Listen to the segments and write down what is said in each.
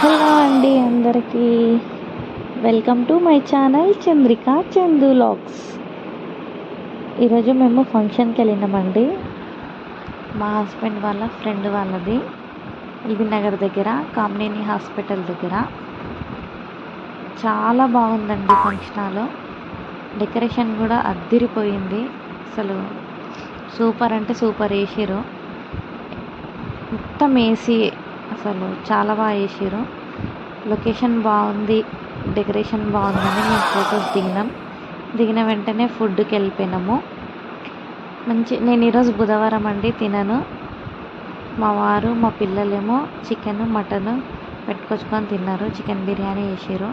Hello అండి అందరికీ welcome to my channel Chandrika Chandu logs. ఈరోజు మేము ఫంక్షన్కి వెళ్ళినామండి. మా హస్బెండ్ వాళ్ళ ఫ్రెండ్ వాళ్ళది ఎల్బీ నగర్ దగ్గర కామినేని హాస్పిటల్ దగ్గర. చాలా బాగుందండి ఫంక్షన్ హాల్. డెకరేషన్ కూడా అద్దిరిపోయింది. అసలు సూపర్ అంటే సూపర్ వేసారు. మొత్తం ఏసీ, అసలు చాలా బాగా వేసారు. లొకేషన్ బాగుంది, డెకరేషన్ బాగుందని మేము ఫొటోస్ దిగిన వెంటనే ఫుడ్కి వెళ్ళిపోయినాము. నేను ఈరోజు బుధవారం అండి, తినను. మా వారు మా పిల్లలేమో చికెన్ మటన్ పెట్టుకొచ్చుకొని తిన్నారు. చికెన్ బిర్యానీ వేసారు.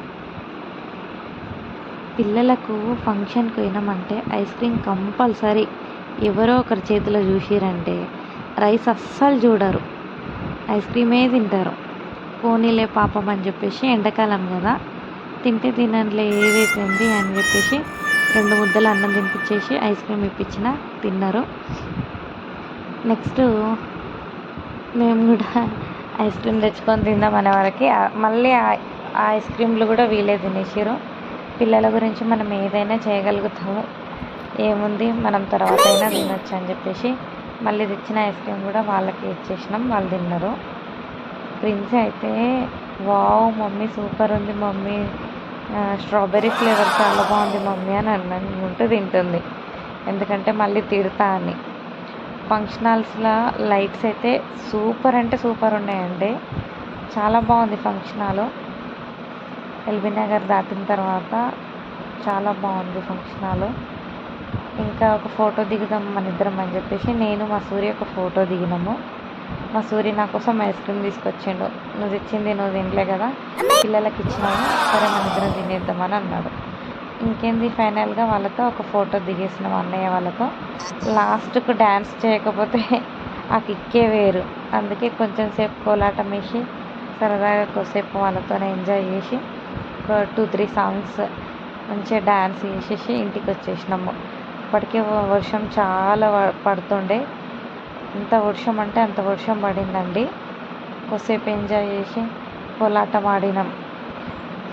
పిల్లలకు ఫంక్షన్కి పోయినామంటే ఐస్ క్రీమ్ కంపల్సరీ. ఎవరో ఒకరి చేతిలో చూసిరంటే రైస్ అస్సలు చూడరు, ఐస్ క్రీమే తింటారు. పోనీలే పాపం అని చెప్పేసి, ఎండాకాలం కదా తింటే తినట్లే ఏదైతుంది అని చెప్పేసి 2 ముద్దలు అన్నం తినిపించేసి ఐస్ క్రీమ్ ఇప్పించిన తిన్నారు. నెక్స్ట్ మేము కూడా ఐస్ క్రీమ్ తెచ్చుకొని తిందాం అనే వరకు మళ్ళీ ఆ ఐస్ క్రీమ్లు కూడా వీలే తినేసారు. పిల్లల గురించి మనం ఏదైనా చేయగలుగుతాము, ఏముంది మనం తర్వాత అయినా తినొచ్చు అని చెప్పేసి మళ్ళీ తెచ్చిన ఐస్ క్రీమ్ కూడా వాళ్ళకి ఇచ్చేసినాం. వాళ్ళు తిన్నారు. ప్రిన్స్ అయితే వావ్ మమ్మీ సూపర్ ఉంది మమ్మీ, స్ట్రాబెర్రీ ఫ్లేవర్ చాలా బాగుంది మమ్మీ అని అనుకుంటూ తింటుంది, ఎందుకంటే మళ్ళీ తిడతా అని. ఫంక్షన్ హాల్స్లో లైట్స్ అయితే సూపర్ అంటే సూపర్ ఉన్నాయండి. చాలా బాగుంది ఫంక్షన్ హాల్. ఎల్బీ నగర్ దాటిన తర్వాత చాలా బాగుంది ఫంక్షన్ హాల్. ఇంకా ఒక ఫోటో దిగుదాం మన ఇద్దరం అని చెప్పేసి నేను మా సూర్య ఒక ఫోటో దిగినాము. మా సూర్య నా కోసం ఐస్ క్రీమ్ తీసుకొచ్చిండు. నువ్వు తెచ్చింది నువ్వు తినలే కదా, పిల్లలకి ఇచ్చినాము, సరే మన ఇద్దరం తినేద్దామని అన్నాడు. ఇంకేంది, ఫైనల్గా వాళ్ళతో ఒక ఫోటో దిగేసినాం, అన్నయ్య వాళ్ళతో. లాస్ట్కు డ్యాన్స్ చేయకపోతే ఆ కిక్కే వేరు. అందుకే కొంచెం సేపు కోలాటం వేసి సరదాగా కొద్దిసేపు వాళ్ళతో ఎంజాయ్ చేసి ఒక 2-3 సాంగ్స్ మంచిగా డ్యాన్స్ చేసేసి ఇంటికి వచ్చేసినాము. ఇప్పటికే వర్షం చాలా పడుతుండే, ఎంత వర్షం అంటే అంత వర్షం పడిందండి. కొద్దిసేపు ఎంజాయ్ చేసి కోలాటం ఆడినాం.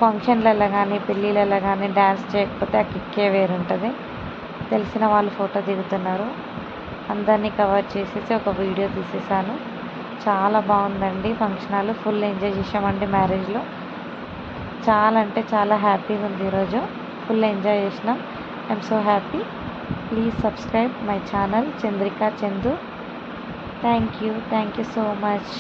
ఫంక్షన్లలో కానీ పెళ్ళిళ్ళలో కానీ డ్యాన్స్ చేయకపోతే ఆ కిక్కే వేరుంటుంది. తెలిసిన వాళ్ళు ఫోటో దిగుతున్నారు, అందరినీ కవర్ చేసేసి ఒక వీడియో తీసేసాను. చాలా బాగుందండి ఫంక్షన్ హాల్. ఫుల్ ఎంజాయ్ చేసామండి మ్యారేజ్లో. చాలా అంటే చాలా హ్యాపీగా ఉంది ఈరోజు. ఫుల్ ఎంజాయ్ చేసినాం. I'm so happy. Please subscribe my channel Chandrika Chandu. Thank you so much.